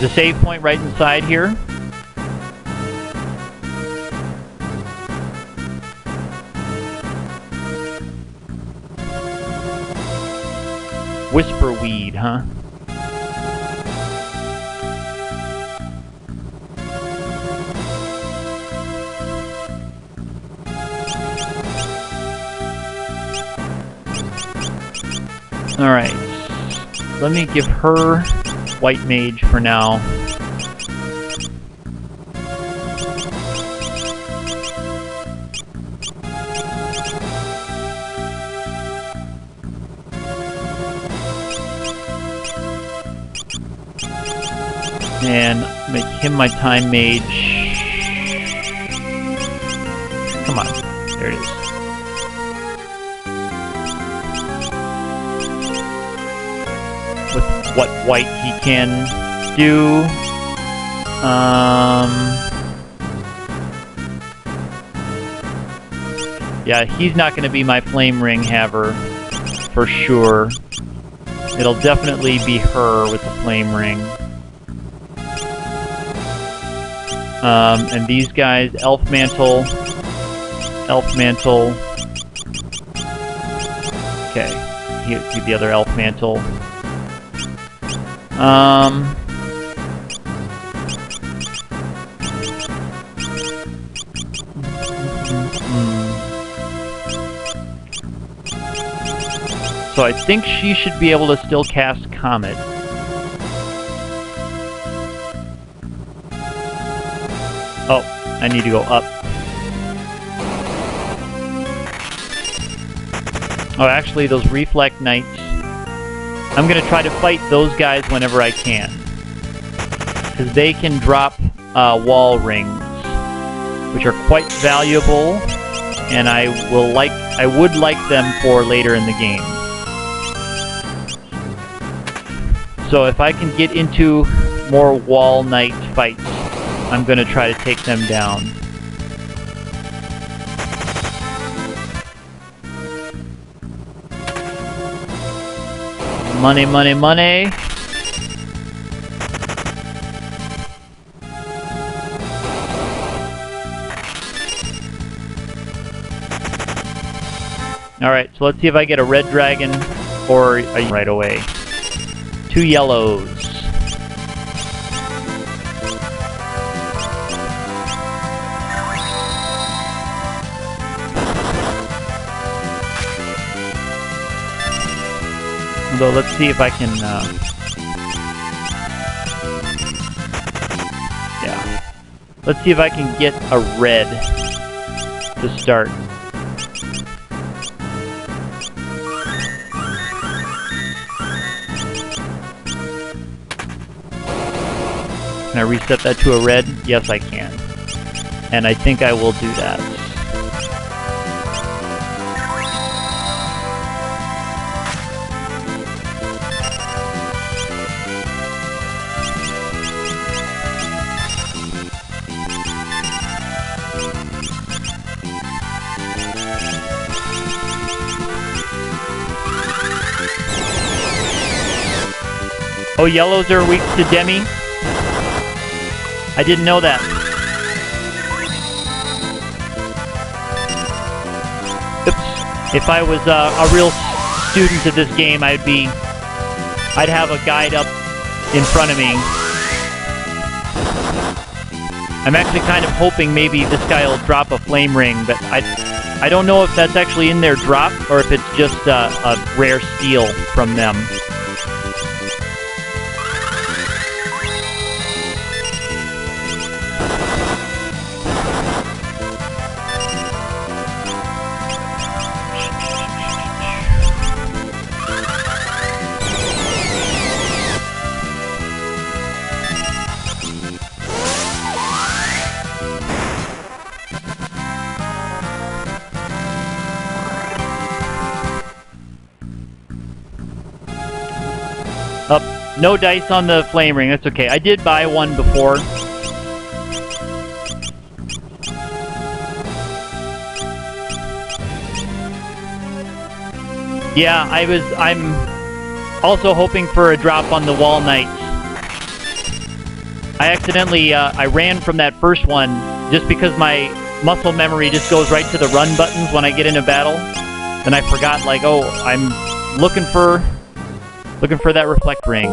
There's a save point right inside here. Whisperweed, huh? Alright. Let me give her White Mage for now. And make him my Time Mage. Come on. There it is. With what white he can do. Yeah, he's not going to be my Flame Ring Haver for sure. It'll definitely be her with the Flame Ring. And these guys, Elf Mantle. Okay, keep the other Elf Mantle. So I think she should be able to still cast Comet. Oh, I need to go up. Oh, actually, those Reflect Knights. I'm going to try to fight those guys whenever I can. Because they can drop wall rings, which are quite valuable, and I would like them for later in the game. So if I can get into more wall knight fights, I'm going to try to take them down. Money, money, money. Alright, so let's see if I get a red dragon or right away. 2 yellows. Although, let's see if I can, yeah. Let's see if I can get a red to start. Can I reset that to a red? Yes, I can. And I think I will do that. Oh, yellows are weak to Demi? I didn't know that. Oops. If I was a real student of this game, I'd have a guide up in front of me. I'm actually kind of hoping maybe this guy will drop a flame ring, but I don't know if that's actually in their drop or if it's just a rare steal from them. No dice on the flame ring, that's okay. I did buy one before. Yeah, I'm also hoping for a drop on the wall knights. I accidentally, I ran from that first one just because my muscle memory just goes right to the run buttons when I get into battle. Then I forgot, like, oh, I'm looking for that reflect ring.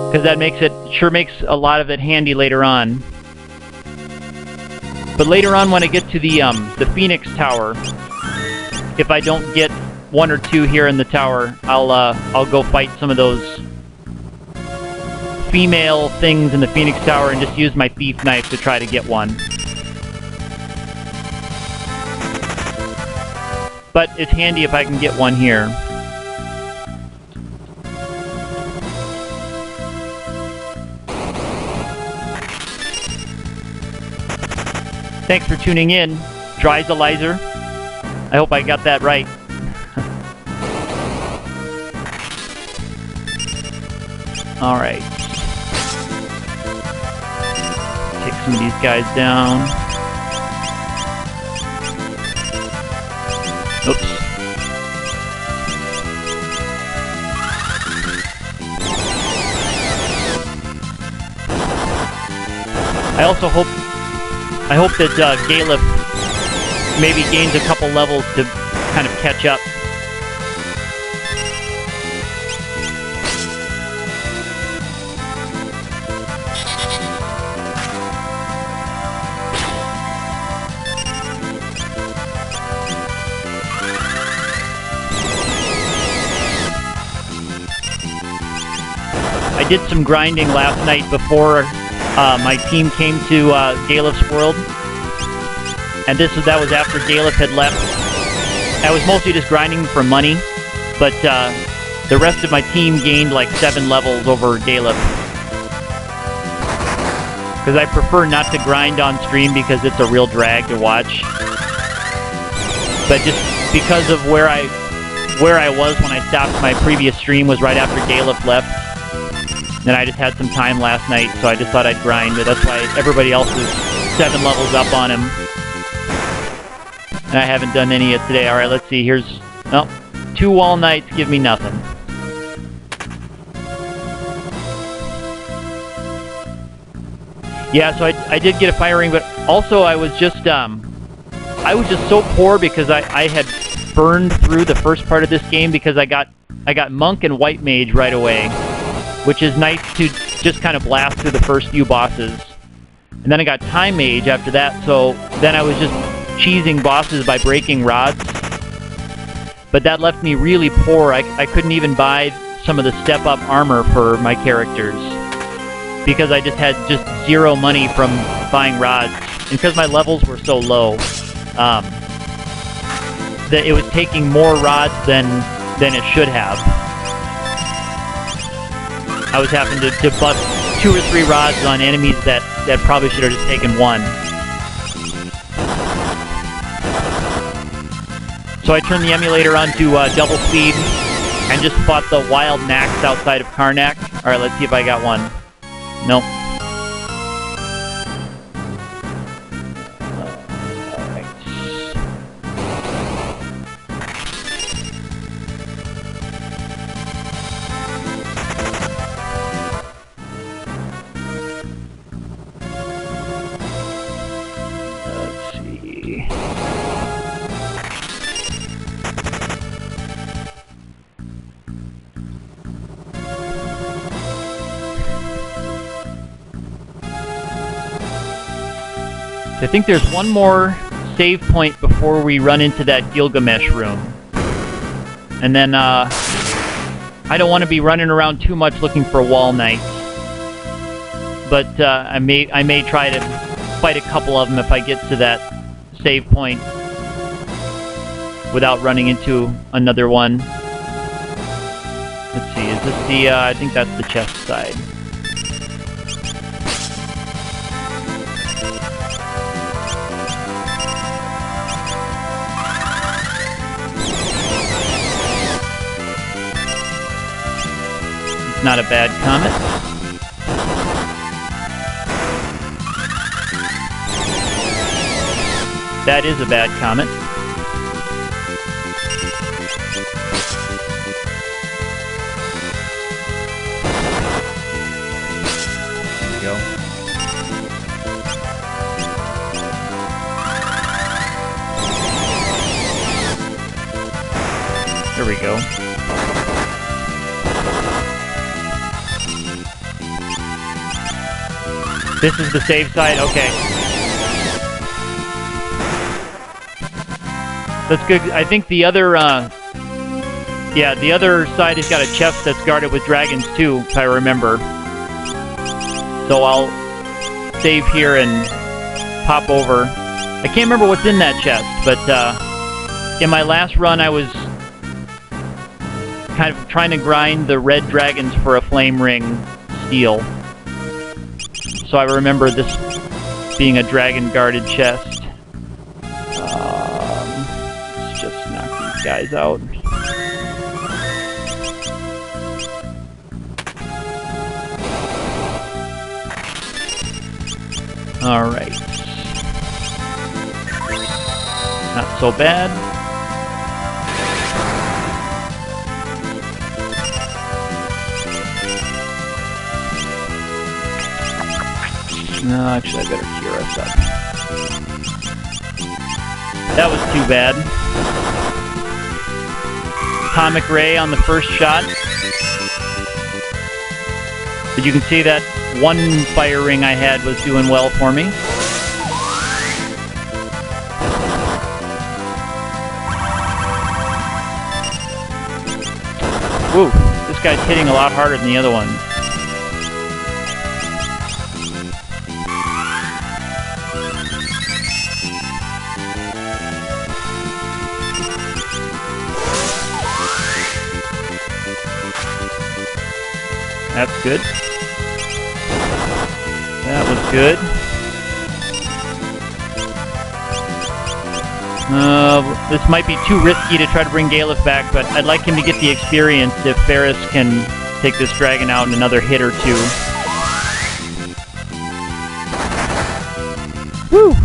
Because that makes it, sure makes a lot of it handy later on. But later on when I get to the Phoenix Tower, if I don't get one or two here in the tower, I'll go fight some of those female things in the Phoenix Tower and just use my thief knife to try to get one. But it's handy if I can get one here. Thanks for tuning in, Dryzalizer. I hope I got that right. Alright. Take some of these guys down. Oops. I hope that Galef maybe gains a couple levels to kind of catch up. I did some grinding last night before my team came to Galef's world, and that was after Galef had left. I was mostly just grinding for money, but the rest of my team gained like 7 levels over Galef. Because I prefer not to grind on stream because it's a real drag to watch. But just because of where I was when I stopped my previous stream was right after Galef left. And I just had some time last night, so I just thought I'd grind, but that's why everybody else is 7 levels up on him. And I haven't done any yet today. Alright, let's see, here's... Oh, 2 wall knights give me nothing. Yeah, so I did get a fire ring, but also I was just so poor because I had burned through the first part of this game because I got monk and white mage right away, which is nice to just kind of blast through the first few bosses. And then I got time mage after that, so then I was just cheesing bosses by breaking rods. But that left me really poor. I couldn't even buy some of the step-up armor for my characters because I just had just 0 money from buying rods. And because my levels were so low, that it was taking more rods than it should have. I was having to bust 2 or 3 rods on enemies that probably should have just taken 1. So I turned the emulator on to double speed and just fought the wild Nax outside of Karnak. Alright, let's see if I got one. Nope. I think there's one more save point before we run into that Gilgamesh room. And then, I don't want to be running around too much looking for wall knights. But, I may try to fight a couple of them if I get to that save point without running into another one. Let's see, is this the, I think that's the chest side. Not a bad comet. That is a bad comet. we go. This is the save side? Okay. That's good. I think the other, yeah, the other side has got a chest that's guarded with dragons too, if I remember. So I'll save here and pop over. I can't remember what's in that chest, but in my last run I was kind of trying to grind the red dragons for a flame ring steel. So I remember this being a dragon-guarded chest. Let's just knock these guys out. Alright. Not so bad. No, actually, I better cure us up. That was too bad. Atomic Ray on the first shot. But you can see that one fire ring I had was doing well for me. Woo, this guy's hitting a lot harder than the other one. That's good. That was good. This might be too risky to try to bring Galef back, but I'd like him to get the experience if Ferris can take this dragon out in another hit or two. Woo!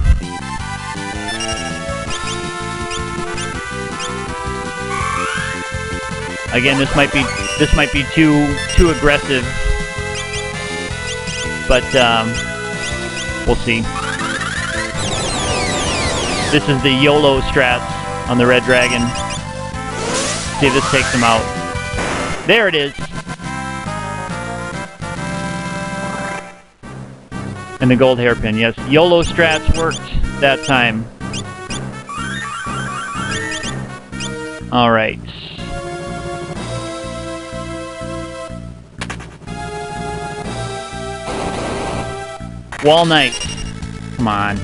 Again, this might be too aggressive, but we'll see. This is the YOLO strats on the red dragon. See if this takes him out. There it is. And the gold hairpin, yes. YOLO strats worked that time. Alright. Wall Knight. Come on.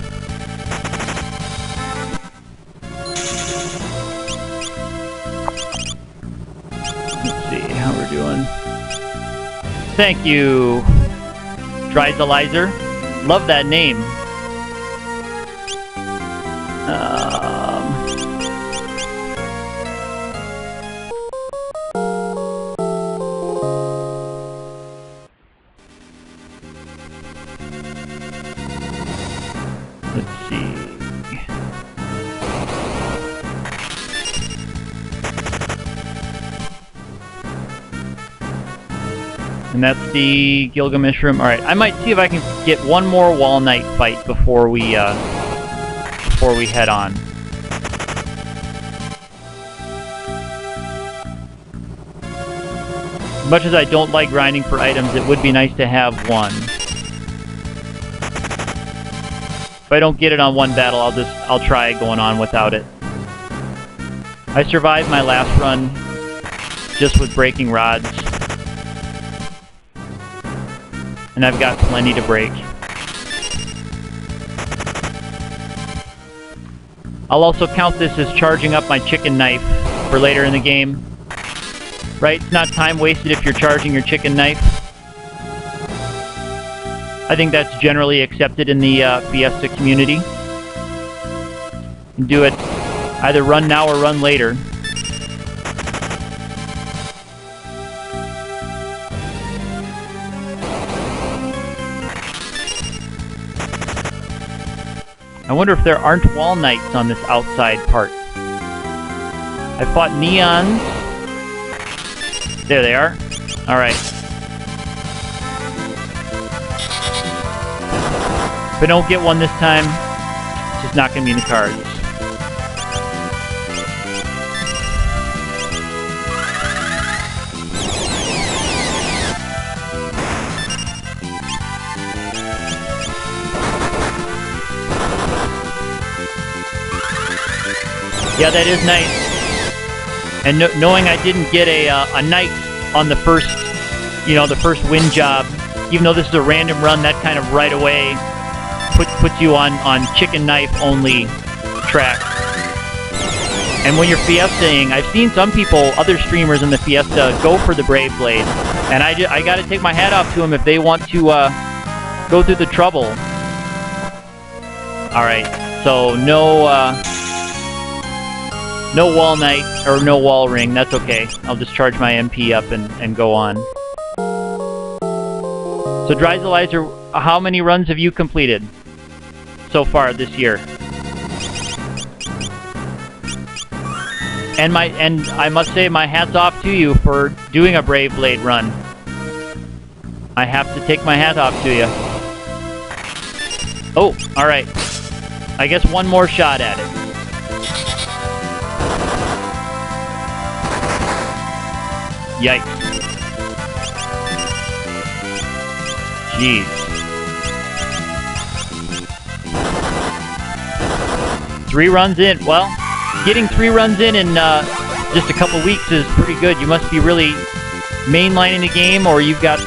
Let's see how we're doing. Thank you, Dryzalizer. Love that name. Let's see. And that's the Gilgamesh room. Alright, I might see if I can get one more Wall Knight fight before we head on. As much as I don't like grinding for items, it would be nice to have one. If I don't get it on one battle, I'll try going on without it. I survived my last run just with breaking rods. And I've got plenty to break. I'll also count this as charging up my chicken knife for later in the game. Right? It's not time wasted if you're charging your chicken knife. I think that's generally accepted in the Fiesta community. You can do it either run now or run later. I wonder if there aren't wall knights on this outside part. I fought neons. There they are. Alright. If I don't get one this time, it's just not going to be in the cards. Yeah, that is nice. And knowing I didn't get a knight on the first, the first win job, even though this is a random run, that kind of right away puts you on chicken knife only track. And when you're fiestaing, I've seen some people, other streamers in the fiesta, go for the Brave Blade, and I got to take my hat off to them if they want to go through the trouble. All right, so no wall knight or no wall ring. That's okay. I'll just charge my MP up and go on. So Dryzalizer, how many runs have you completed so far this year? And I must say, my hat's off to you for doing a Brave Blade run. I have to take my hat off to you. Oh, alright. I guess one more shot at it. Yikes. Jeez. Three runs in. Well, getting 3 runs in just a couple weeks is pretty good. You must be really mainlining the game, or you've got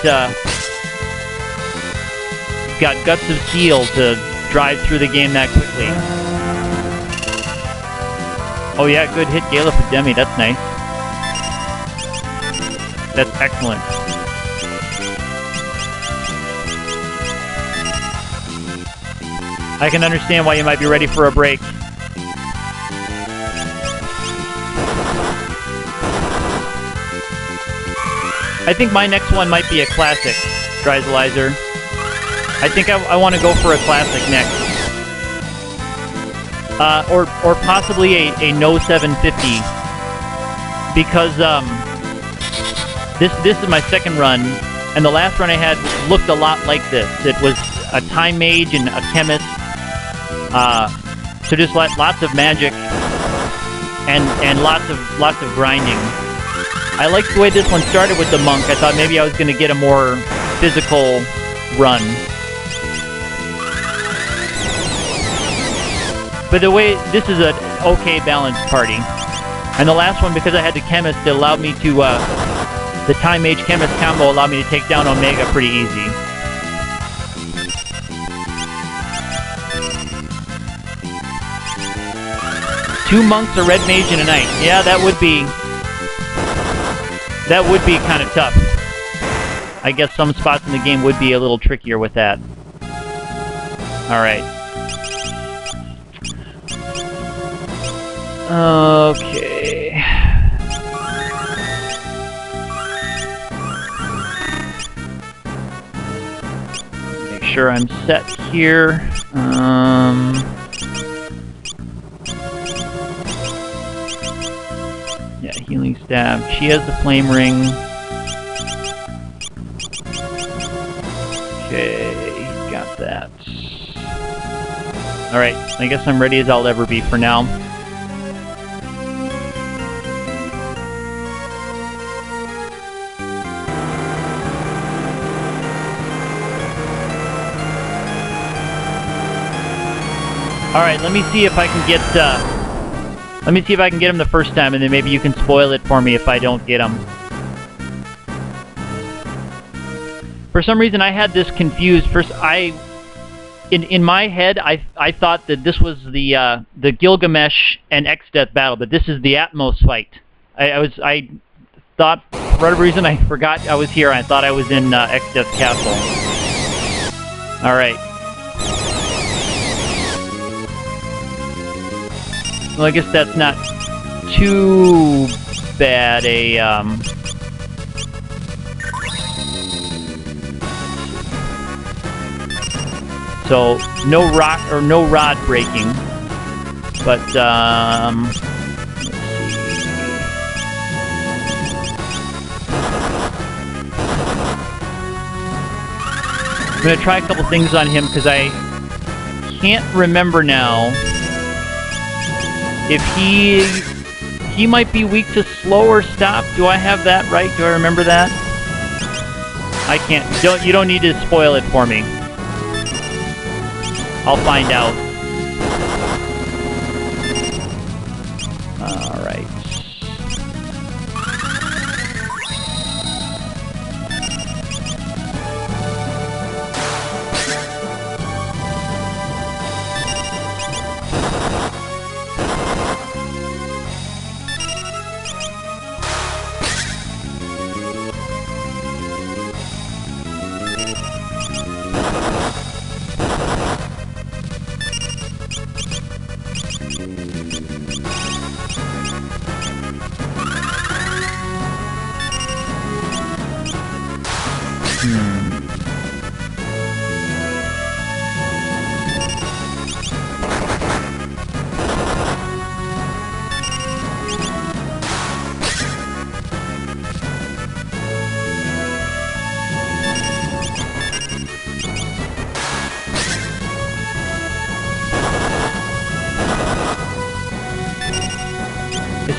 guts of steel to drive through the game that quickly. Oh yeah, good hit, Gala for Demi. That's nice. That's excellent. I can understand why you might be ready for a break. I think my next one might be a classic, Dryzalizer. I think I want to go for a classic next. Or possibly a no 750. Because this is my second run, and the last run I had looked a lot like this. It was a time mage and a chemist. So just lots of magic and lots of grinding. I liked the way this one started with the monk. I thought maybe I was going to get a more physical run. But the way, this is an okay balanced party. And the last one, because I had the chemist, it allowed me to, the time mage chemist combo allowed me to take down Omega pretty easy. Two monks, a red mage, and a knight. Yeah, that would be kind of tough. I guess some spots in the game would be a little trickier with that. Alright. Okay. Make sure I'm set here. Yeah, healing staff. She has the flame ring. Okay, got that. Alright, I guess I'm ready as I'll ever be for now. Alright, let me see if I can get, him the first time, and then maybe you can spoil it for me if I don't get him. For some reason, I had this confused. First, in my head, I thought that this was the Gilgamesh and X-Death battle, but this is the Atmos fight. I thought, for whatever reason, I forgot I was here. I thought I was in X-Death's castle. Alright. Well, I guess that's not too bad so no rock or no rod breaking, but let's see. I'm gonna try a couple things on him because I can't remember now. If he might be weak to slow or stop. Do I have that right? Do I remember that? I can't. You don't need to spoil it for me. I'll find out.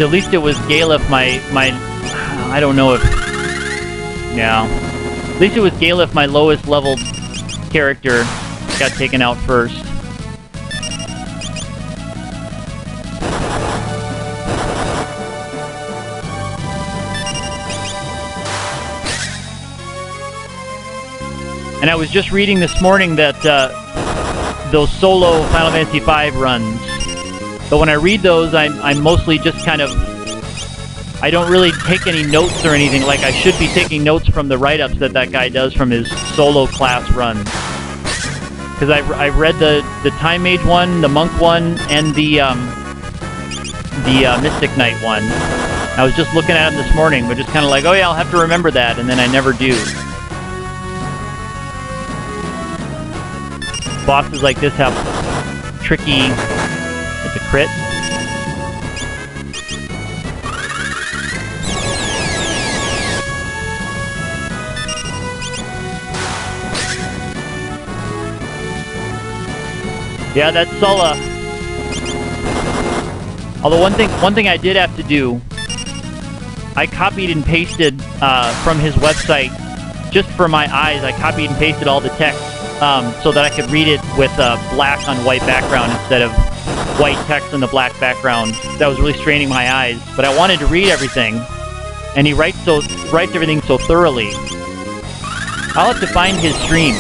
At least it was Galef, my I don't know if... Yeah. At least it was Galef, my lowest leveled character, got taken out first. And I was just reading this morning that those solo Final Fantasy V runs, but when I read those, I'm mostly just kind of... I don't really take any notes or anything. Like, I should be taking notes from the write-ups that guy does from his solo class runs. Because I've read the Time Mage one, the Monk one, and the Mystic Knight one. I was just looking at them this morning, but just kind of like, oh yeah, I'll have to remember that, and then I never do. Bosses like this have tricky... It's a crit. Yeah, that's Sulla. Although one thing I did have to do, I copied and pasted from his website, just for my eyes, I copied and pasted all the text so that I could read it with a black on white background instead of white text on the black background. That was really straining my eyes, but I wanted to read everything, and he writes everything so thoroughly. I'll have to find his stream.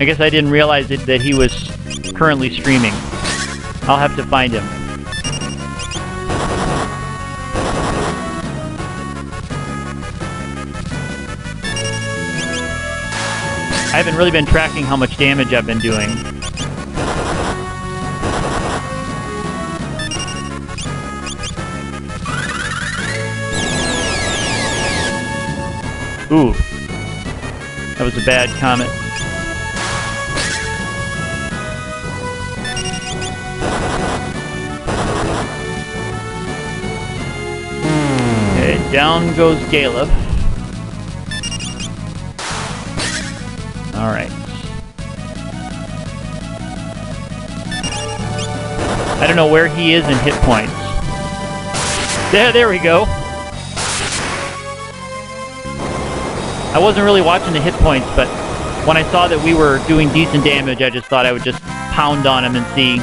I guess I didn't realize that he was currently streaming. I'll have to find him. I haven't really been tracking how much damage I've been doing. Ooh. That was a bad comment. Okay, down goes Galef. Alright. I don't know where he is in hit points. There we go. I wasn't really watching the hit points, but when I saw that we were doing decent damage, I just thought I would just pound on him and see.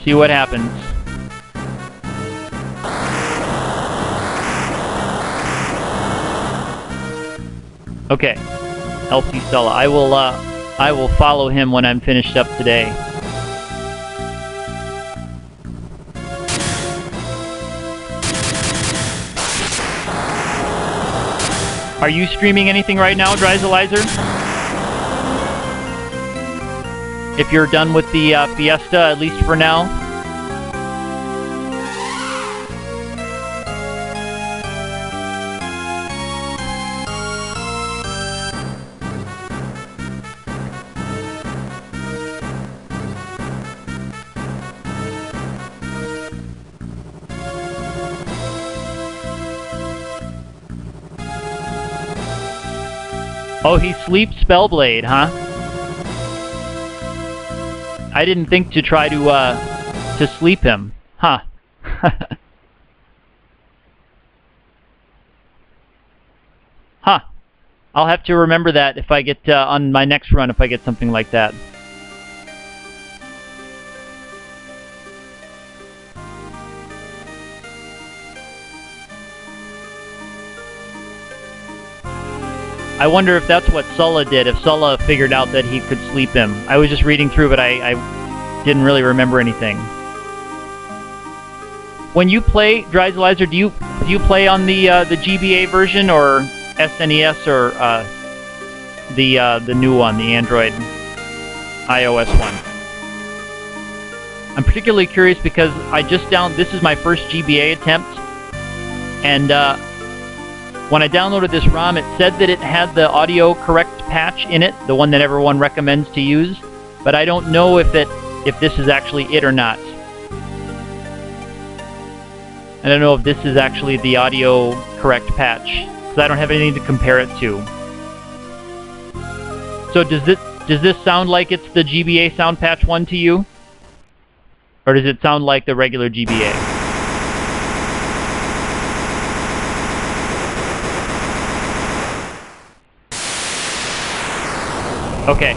See what happens. Okay, LT Stella. I will follow him when I'm finished up today. Are you streaming anything right now, Dryzalizer? If you're done with the Fiesta, at least for now. Oh, he sleeps Spellblade, huh? I didn't think to try to sleep him. Huh. Huh. I'll have to remember that if I get on my next run, if I get something like that. I wonder if that's what Sulla did, if Sulla figured out that he could sleep him. I was just reading through, but I didn't really remember anything. When you play, Dryzalizer, do you play on the GBA version or SNES or the new one, the Android iOS one. I'm particularly curious because this is my first GBA attempt, and when I downloaded this ROM, it said that it had the audio correct patch in it, the one that everyone recommends to use, but I don't know if this is actually it or not. I don't know if this is actually the audio correct patch, because I don't have anything to compare it to. So does this sound like it's the GBA Sound Patch 1 to you? Or does it sound like the regular GBA? Okay.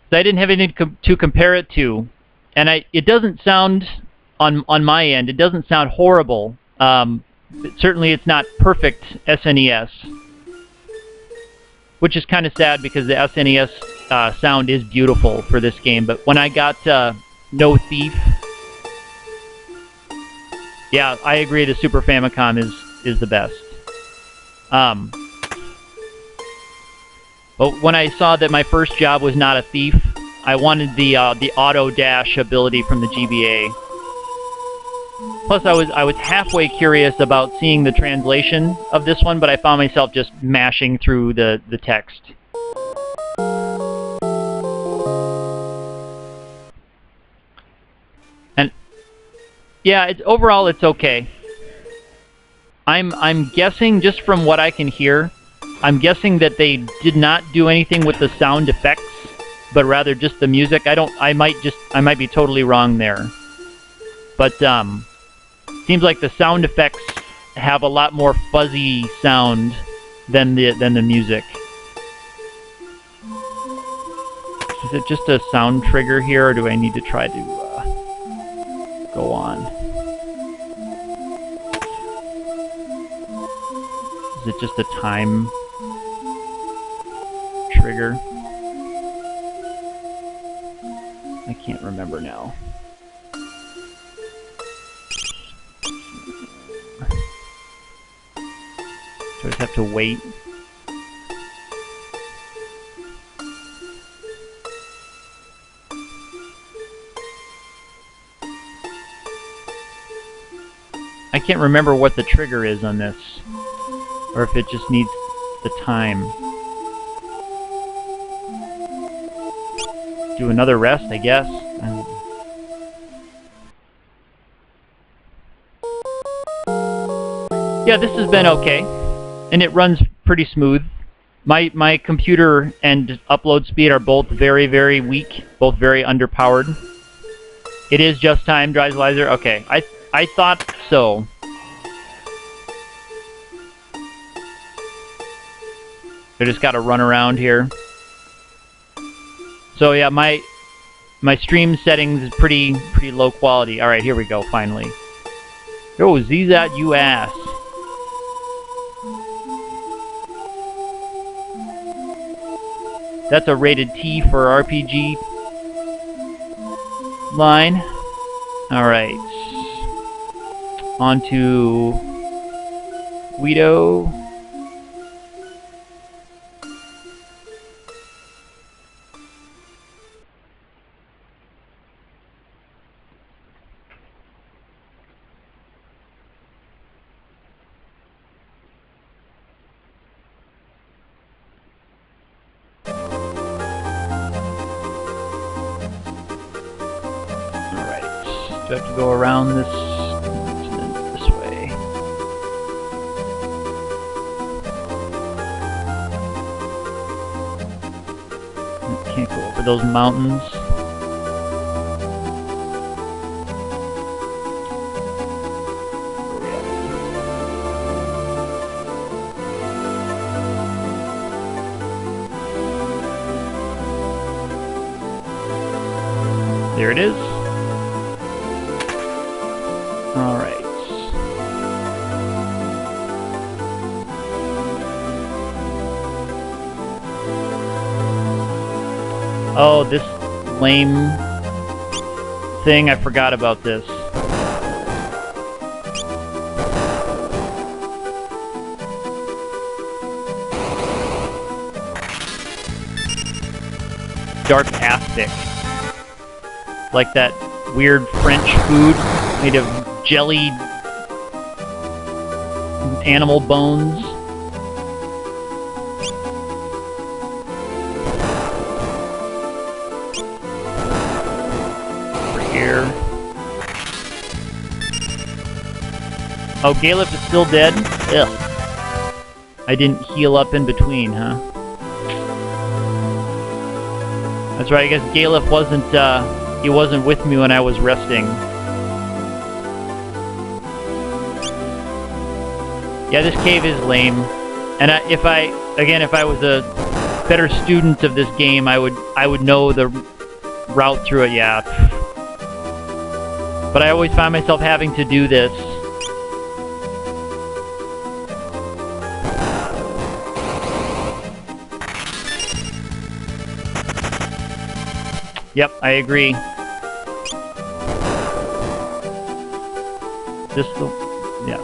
So I didn't have anything to compare it to, and it doesn't sound on my end. It doesn't sound horrible. Certainly, it's not perfect SNES, which is kind of sad because the SNES sound is beautiful for this game. But when I got No Thief, yeah, I agree. The Super Famicom is the best. But when I saw that my first job was not a thief, I wanted the auto dash ability from the GBA. Plus, I was halfway curious about seeing the translation of this one, but I found myself just mashing through the text. And yeah, overall it's okay. I'm guessing, just from what I can hear, I'm guessing that they did not do anything with the sound effects, but rather just the music. I might be totally wrong there. But seems like the sound effects have a lot more fuzzy sound than the music. Is it just a sound trigger here, or do I need to try to go on? Is it just a time trigger? I can't remember now. So I just have to wait. I can't remember what the trigger is on this, or if it just needs the time. Do another rest, I guess. Yeah, this has been okay, and it runs pretty smooth. My computer and upload speed are both very, very weak, both very underpowered. It is just time, Dryslaser. Okay, I thought so. I just got to run around here. So yeah, my stream settings is pretty low quality. All right, here we go. Finally. Oh, Zzat, you ass. That's a rated T for RPG line. All right. On to Guido. I have to go around this way. Can't go over those mountains. There it is. All right. Oh, this lame thing, I forgot about this. dark aspic. Like that weird French food made of jellied animal bones. Over here. Oh, Galef is still dead? Ugh. I didn't heal up in between, huh? That's right, I guess Galef wasn't, he wasn't with me when I was resting. Yeah, this cave is lame. And if I was a better student of this game, I would know the route through it, yeah. But I always find myself having to do this. Yep, I agree. Yes.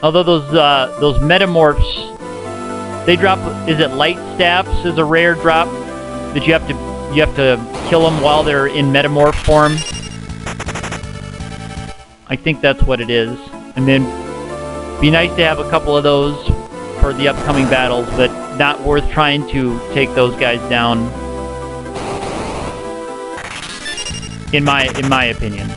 Although those metamorphs, they drop. Is it light staffs? Is a rare drop that you have to kill them while they're in metamorph form. I think that's what it is. And then be nice to have a couple of those for the upcoming battles, but not worth trying to take those guys down. In my opinion.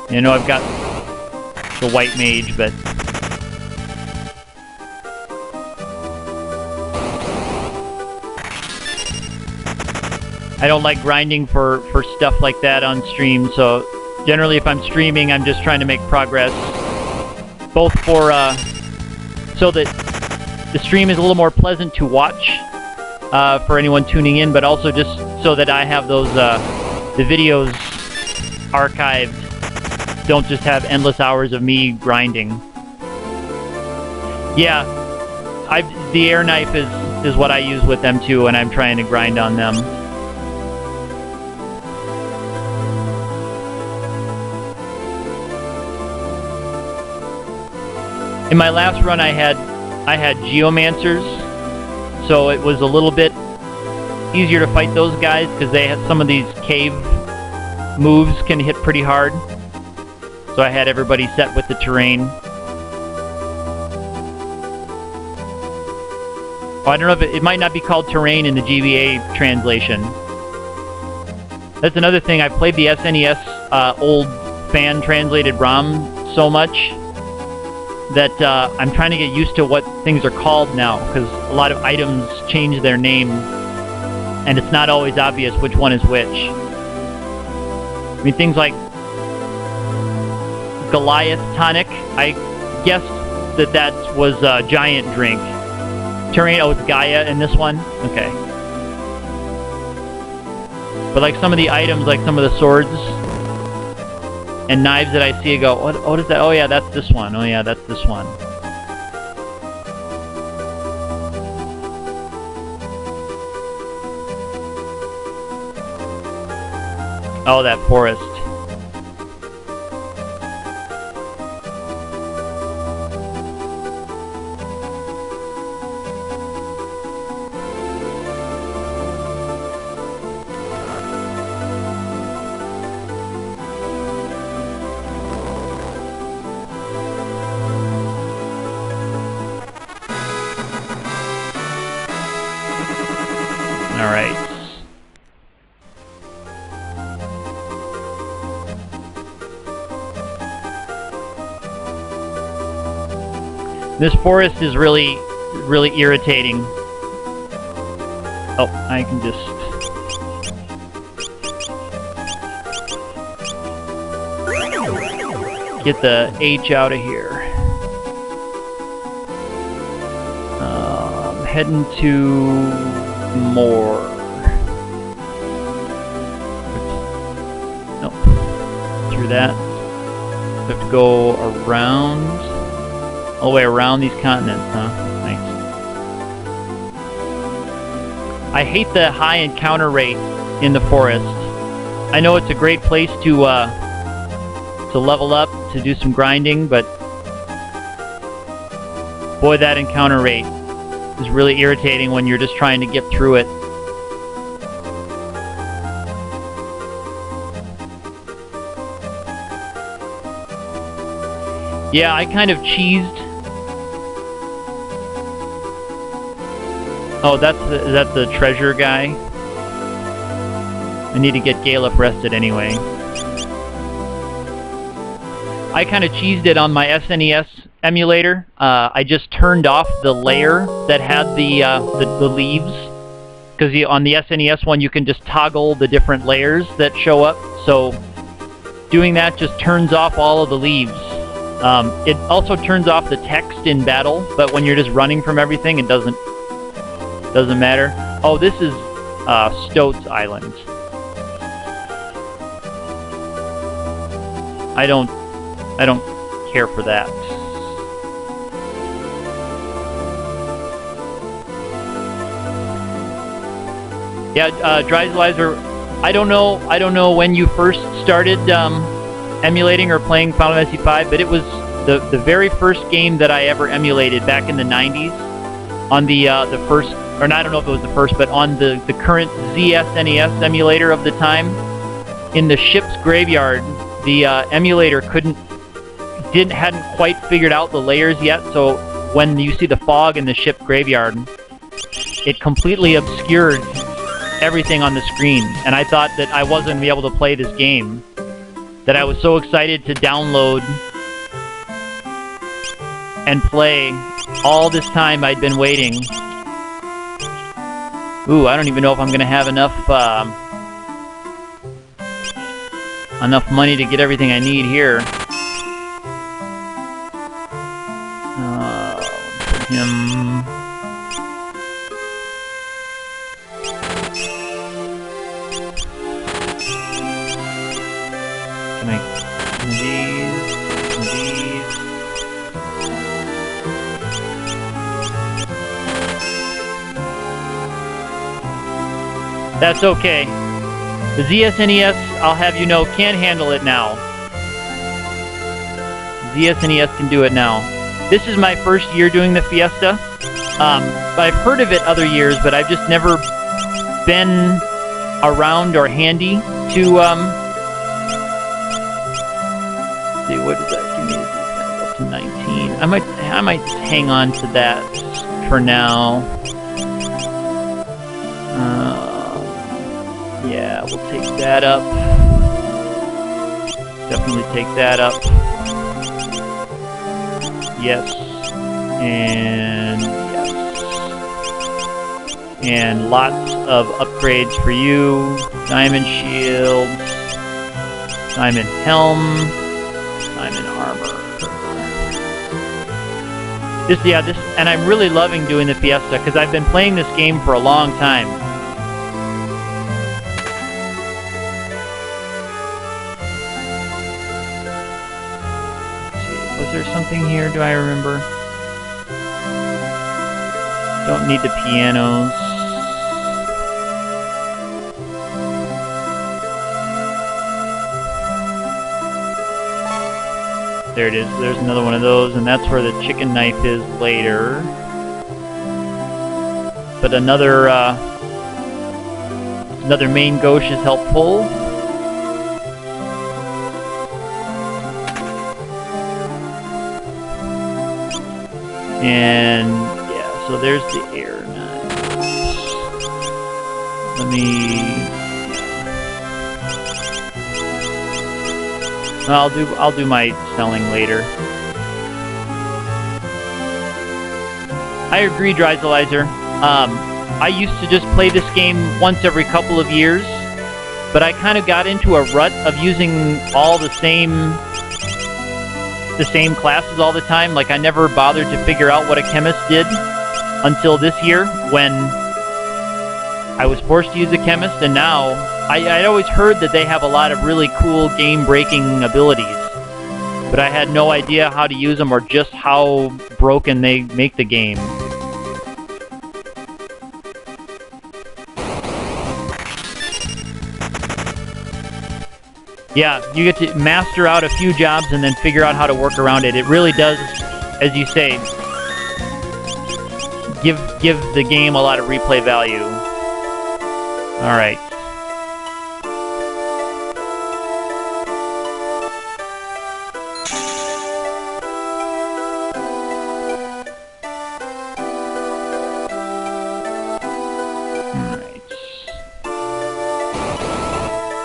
You know, I've got the white mage, but I don't like grinding for stuff like that on stream, so generally if I'm streaming, I'm just trying to make progress, both for so that the stream is a little more pleasant to watch for anyone tuning in, but also just so that I have those the videos archived, don't just have endless hours of me grinding. Yeah, the air knife is what I use with them too when I'm trying to grind on them. In my last run, I had geomancers, so it was a little bit easier to fight those guys because they had some of these cave moves can hit pretty hard. So I had everybody set with the terrain. Oh, I don't know if it might not be called terrain in the GBA translation. That's another thing. I played the SNES old fan translated ROM so much that I'm trying to get used to what things are called now, because a lot of items change their name, and it's not always obvious which one is which. I mean, things like Goliath Tonic, I guessed that was a giant drink. Terrain, oh, it's Gaia in this one? Okay. But like some of the items, like some of the swords and knives that I see, I go, what is that? Oh yeah, that's this one. Oh yeah, that's this one. Oh, that forest. Alright. This forest is really irritating. Oh, I can just... get the H out of here. Heading to... more. Nope. Through that. We have to go around. All the way around these continents, huh? Nice. I hate the high encounter rate in the forest. I know it's a great place to level up, to do some grinding, but boy, that encounter rate is really irritating when you're just trying to get through it. Yeah, I kind of cheesed. Oh, is that the treasure guy? I need to get Galef rested anyway. I kind of cheesed it on my SNES emulator. I just turned off the layer that had the leaves, because on the SNES one you can just toggle the different layers that show up. So doing that just turns off all of the leaves. It also turns off the text in battle, but when you're just running from everything, it doesn't matter. Oh, this is Stoat's Island. I don't care for that. Yeah, Dryzelizer, I don't know when you first started emulating or playing Final Fantasy V, but it was the very first game that I ever emulated back in the 90s on the first, or I don't know if it was the first, but on the current ZSNES emulator of the time. In the ship's graveyard, the emulator hadn't quite figured out the layers yet, so when you see the fog in the ship graveyard, it completely obscured everything on the screen, and I thought that I wasn't going to be able to play this game, that I was so excited to download and play all this time I'd been waiting. Ooh, I don't even know if I'm going to have enough money to get everything I need here. For him... That's okay. The ZSNES, I'll have you know, can handle it now. ZSNES can do it now. This is my first year doing the Fiesta. I've heard of it other years, but I've just never been around or handy to, see, what does that give me? Up to 19. I might just hang on to that for now. Yeah, we'll take that up. Definitely take that up. Yes. And yes. And lots of upgrades for you. Diamond shield. Diamond helm. Diamond armor. And I'm really loving doing the Fiesta because I've been playing this game for a long time. Was there something here? Do I remember? Don't need the pianos. There it is. There's another one of those, and that's where the chicken knife is later. But another main gauche is helpful. And yeah, so there's the air knife. Let me. I'll do my selling later. I agree, Dryzelizer. I used to just play this game once every couple of years, but I kind of got into a rut of using all the same classes all the time. Like, I never bothered to figure out what a chemist did until this year, when I was forced to use a chemist, and now I'd always heard that they have a lot of really cool game-breaking abilities, but I had no idea how to use them or just how broken they make the game. Yeah, you get to master out a few jobs and then figure out how to work around it. It really does, as you say, give the game a lot of replay value. All right.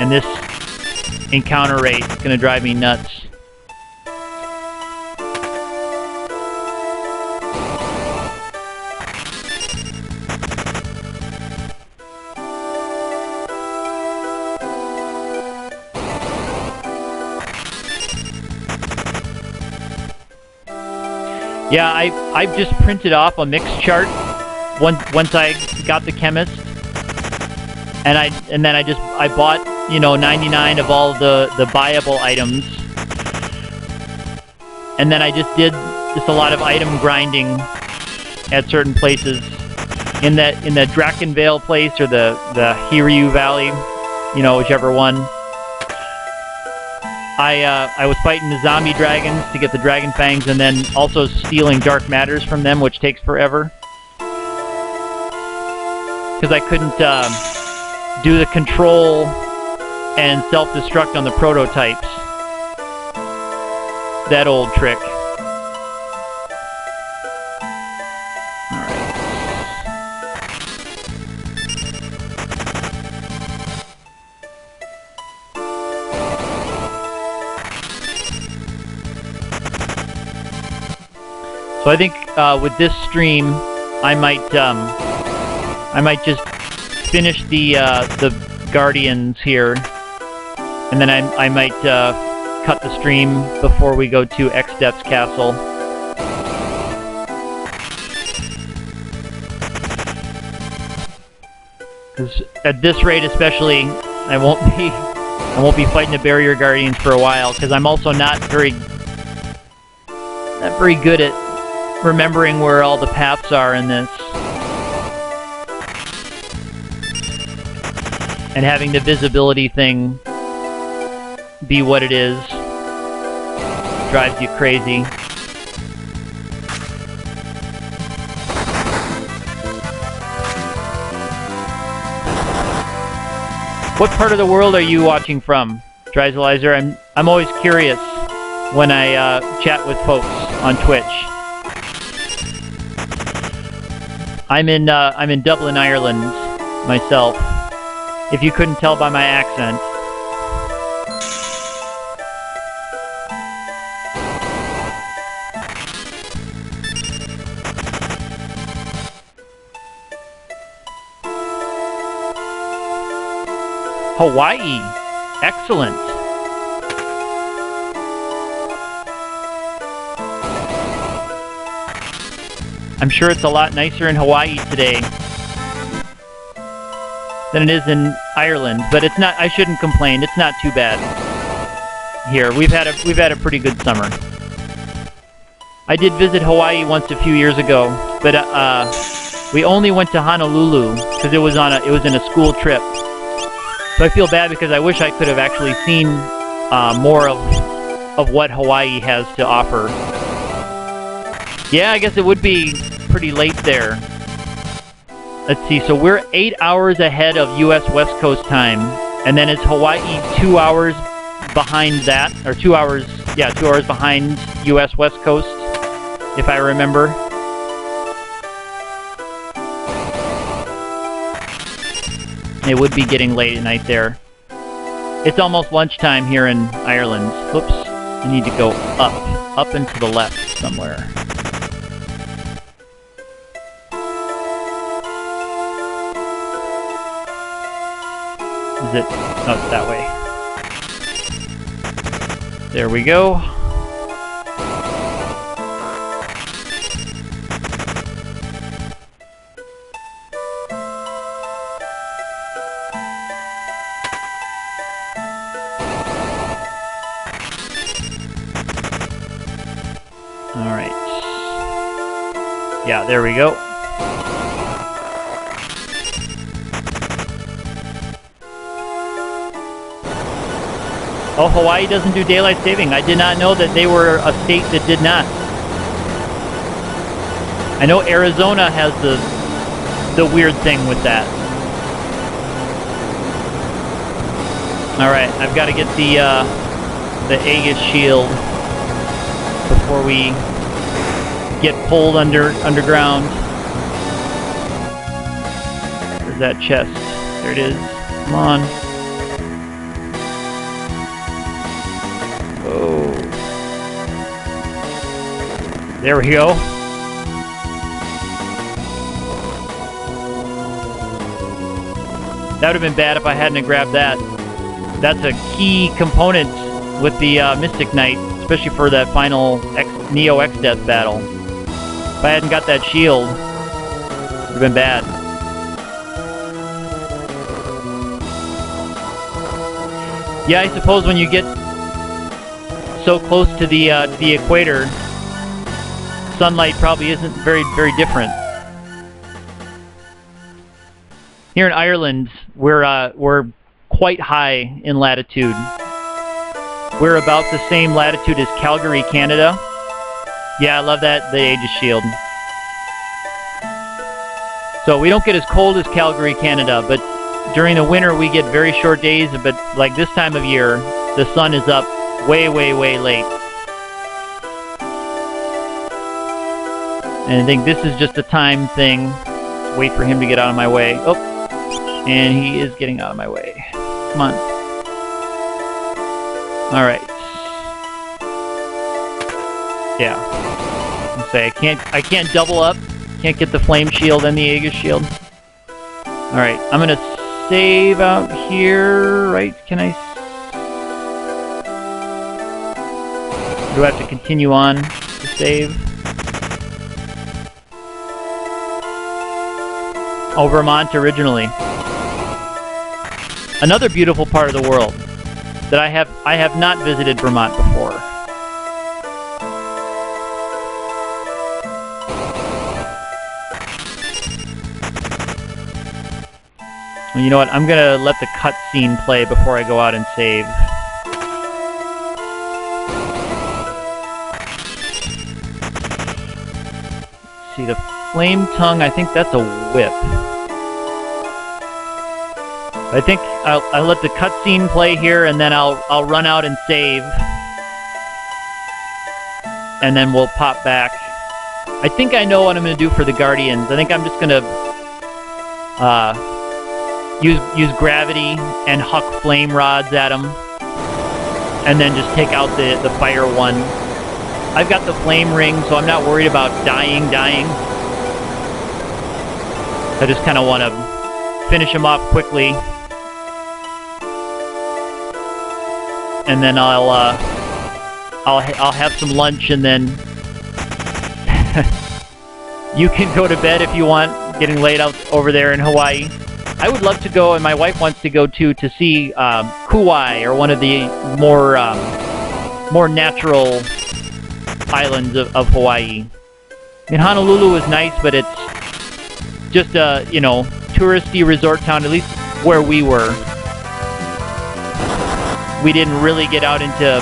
And this encounter rate is going to drive me nuts. Yeah, I've just printed off a mix chart once I got the chemist, and then I bought, you know, 99 of all the buyable items, and then I just did just a lot of item grinding at certain places in the Drakenvale place or the Hiryu Valley, you know, whichever one. I was fighting the zombie dragons to get the dragon fangs, and then also stealing dark matters from them, which takes forever. Because I couldn't do the control and self-destruct on the prototypes. That old trick. So I think with this stream, I might just finish the Guardians here, and then I might cut the stream before we go to X-Depth's castle. Because at this rate, especially, I won't be fighting the Barrier Guardians for a while. Because I'm also not very good at remembering where all the paths are in this. And having the visibility thing be what it is drives you crazy. What part of the world are you watching from, Dryzalizer? I'm always curious when I chat with folks on Twitch. I'm in Dublin, Ireland, myself. If you couldn't tell by my accent. Hawaii. Excellent. I'm sure it's a lot nicer in Hawaii today than it is in Ireland, but it's not. I shouldn't complain. It's not too bad here. We've had a pretty good summer. I did visit Hawaii once a few years ago, but we only went to Honolulu because it was in a school trip. So I feel bad because I wish I could have actually seen more of what Hawaii has to offer. Yeah, I guess it would be pretty late there. Let's see, so we're 8 hours ahead of US West Coast time, and then is Hawaii 2 hours behind that, or 2 hours, yeah, 2 hours behind US West Coast, if I remember. It would be getting late at night there. It's almost lunchtime here in Ireland. Whoops, I need to go up and to the left somewhere. Is it? Oh, it's that way. There we go. All right. Yeah, there we go. Oh, Hawaii doesn't do daylight saving. I did not know that they were a state that did not. I know Arizona has the weird thing with that. Alright, I've got to get the Aegis shield before we get pulled underground. Where's that chest? There it is. Come on. Oh. There we go. That would have been bad if I hadn't grabbed that. That's a key component with the Mystic Knight, especially for that final Neo X-Death battle. If I hadn't got that shield, it would have been bad. Yeah, I suppose when you get so close to the equator, sunlight probably isn't very different. Here in Ireland, we're quite high in latitude. We're about the same latitude as Calgary, Canada. Yeah, I love that, the Aegis shield. So we don't get as cold as Calgary, Canada, but during the winter we get very short days, but like this time of year, the sun is up way late. And I think this is just a time thing. Wait for him to get out of my way. Oh, and he is getting out of my way. Come on. Alright. Yeah. Say I can't double up. Can't get the flame shield and the Aegis shield. Alright, I'm gonna save out here, right? Can I? Do I have to continue on to save? Oh, Vermont originally. Another beautiful part of the world that I have not visited Vermont before. Well, you know what? I'm gonna let the cutscene play before I go out and save. Let's see, the flame tongue, I think that's a whip. I think I'll let the cutscene play here, and then I'll run out and save, and then we'll pop back. I think I know what I'm going to do for the Guardians. I think I'm just going to use gravity and huck flame rods at them, and then just take out the fire one. I've got the flame ring, so I'm not worried about dying. I just kind of want to finish him off quickly. And then I'll have some lunch, and then you can go to bed if you want. Getting late out over there in Hawaii. I would love to go, and my wife wants to go too, to see Kauai, or one of the more natural islands of Hawaii. I mean, Honolulu is nice, but it's just a touristy resort town. At least where we were. We didn't really get out into...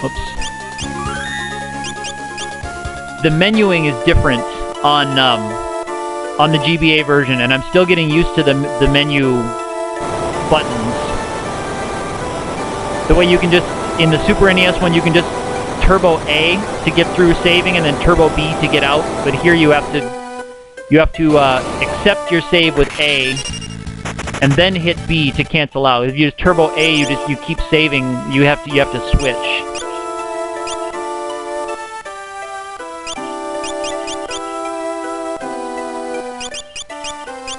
Oops. The menuing is different on the GBA version, and I'm still getting used to the menu buttons. The way you can just... In the Super NES one, you can just Turbo A to get through saving, and then Turbo B to get out. But here you have to accept your save with A, and then hit B to cancel out. If you use Turbo A, you keep saving. You have to switch.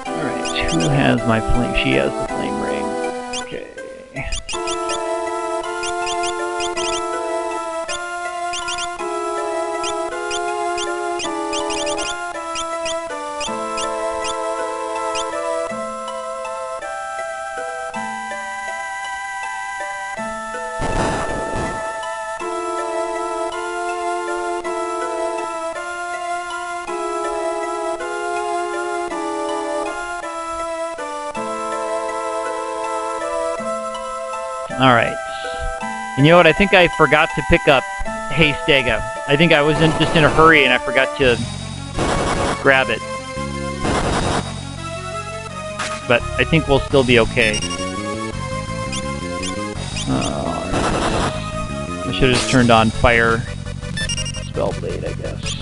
All right, who has my flame? She has the flame ring. Okay. Alright. And you know what? I think I forgot to pick up Haystega. I think I was just in a hurry and I forgot to grab it. But I think we'll still be okay. I should have just turned on fire spellblade, I guess.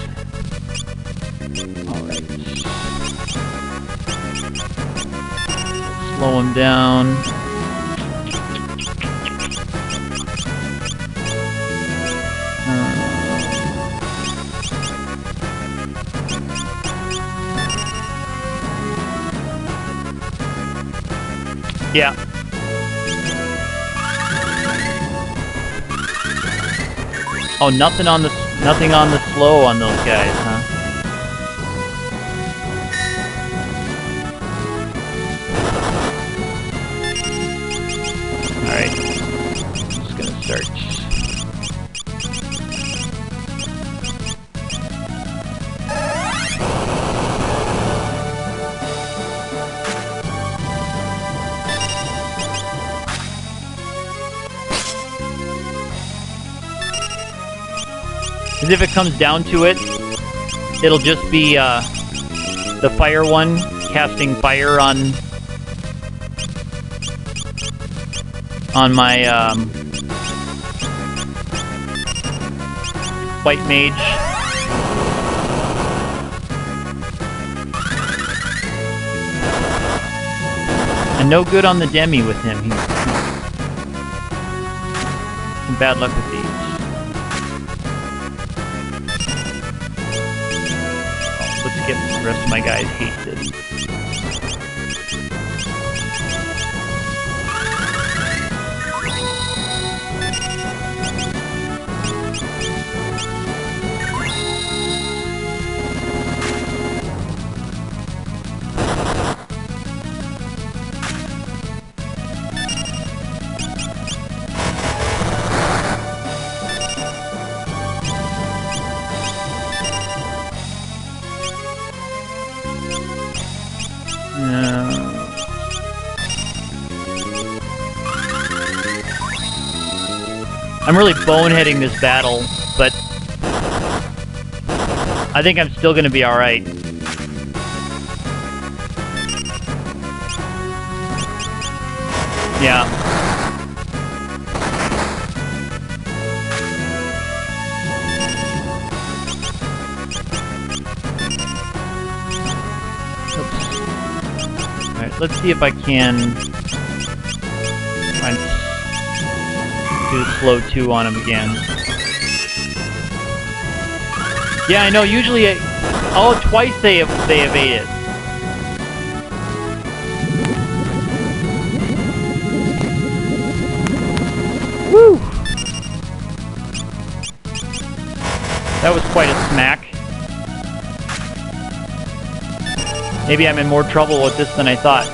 Alright. Slow him down. Yeah. Oh, nothing on the slow on those guys, huh? All right. Just gonna start. Because if it comes down to it, it'll just be the fire one casting fire on my white mage. And no good on the Demi with him. Some bad luck with these. Get the rest of my guys hasted. I'm really boneheading this battle, but I think I'm still going to be alright. Yeah. Oops. Alright, let's see if I can find do slow 2 on him again. Yeah, I know. Usually, twice they evade it. Woo! That was quite a smack. Maybe I'm in more trouble with this than I thought.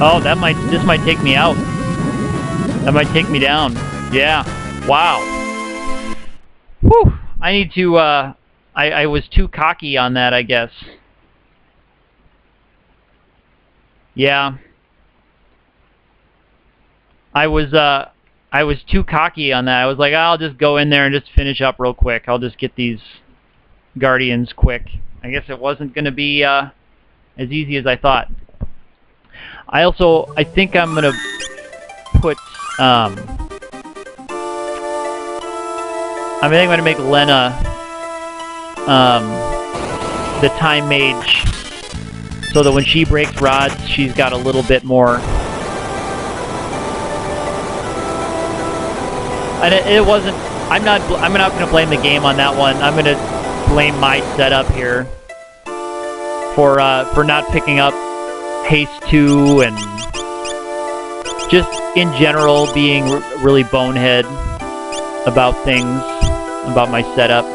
Oh, this might take me out. That might take me down. Yeah. Wow. Whew. I need to, I was too cocky on that, I guess. Yeah. I was too cocky on that. I was like, I'll just go in there and just finish up real quick. I'll just get these Guardians quick. I guess it wasn't going to be, as easy as I thought. I think I'm gonna put, I think I'm gonna make Lena, the Time Mage, so that when she breaks rods, she's got a little bit more. And it wasn't, I'm not gonna blame the game on that one. I'm gonna blame my setup here for not picking up Haste 2 and just in general being really bonehead about things, about my setup.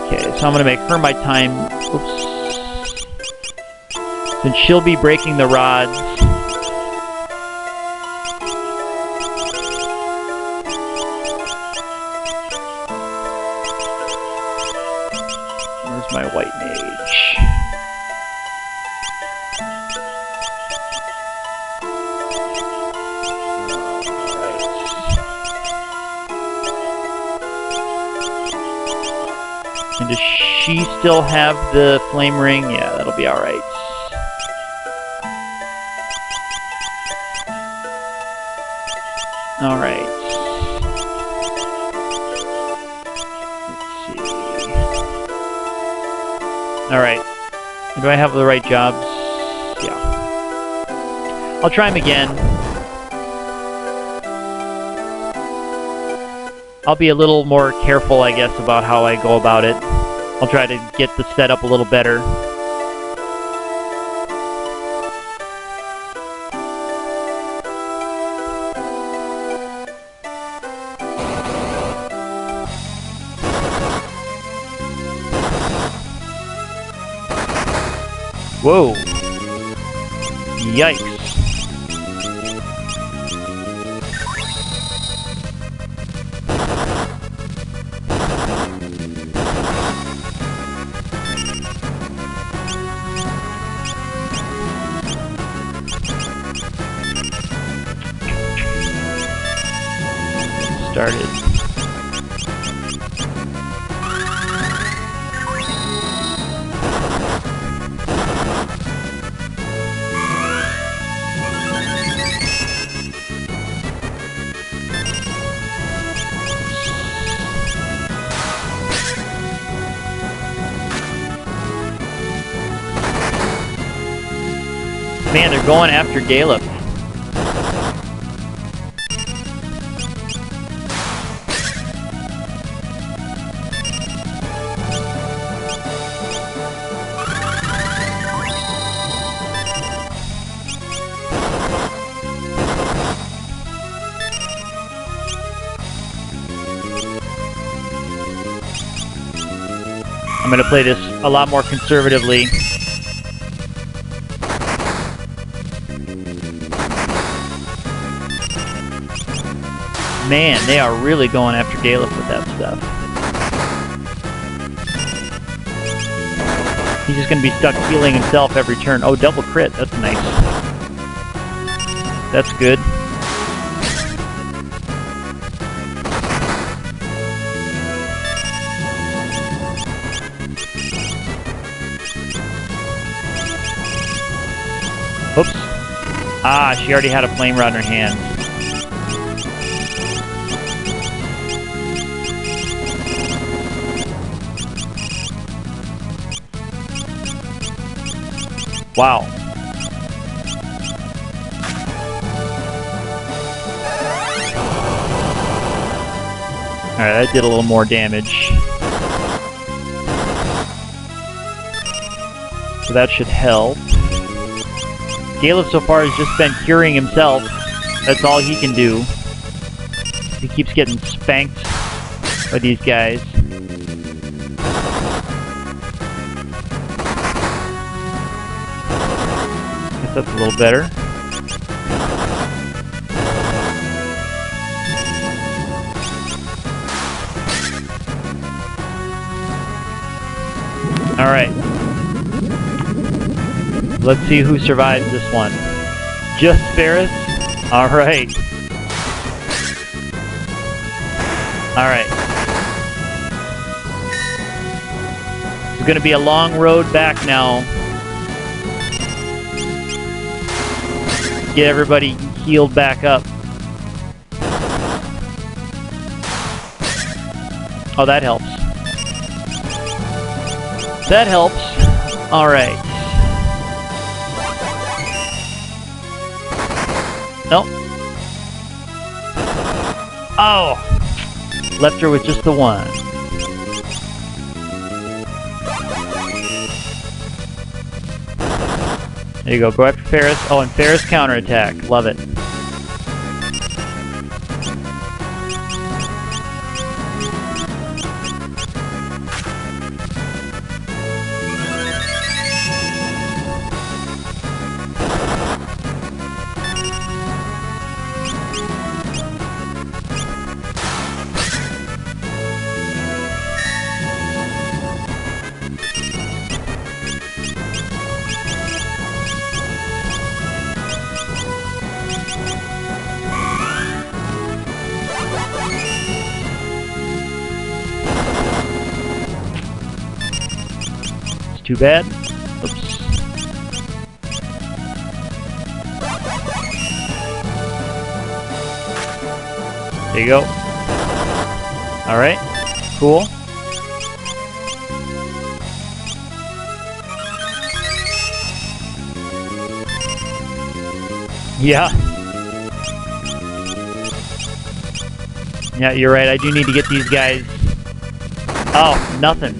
Okay, so I'm going to make her my time. Oops. Since she'll be breaking the rods. Where's my white mage? And does she still have the flame ring? Yeah, that'll be alright. Alright. Let's see. Alright. Do I have the right jobs? Yeah. I'll try them again. I'll be a little more careful, I guess, about how I go about it. I'll try to get the setup a little better. Whoa! Yikes! Started. Man, they're going after Galef. I'm going to play this a lot more conservatively. Man, they are really going after Galef with that stuff. He's just going to be stuck healing himself every turn. Oh, double crit. That's nice. That's good. Oops. Ah, she already had a flame rod in her hand. Wow. Alright, that did a little more damage. So that should help. Galef so far has just been curing himself. That's all he can do. He keeps getting spanked by these guys. Guess that's a little better. Alright. Let's see who survives this one. Just Ferris? Alright. Alright. It's gonna be a long road back now. Get everybody healed back up. Oh, that helps. That helps. Alright. Nope. Oh! Left her with just the one. There you go. Go after Ferris. Oh, and Ferris counterattack. Love it. too bad. Oops. There you go. Alright, cool. Yeah. Yeah, you're right. I do need to get these guys. Oh, nothing.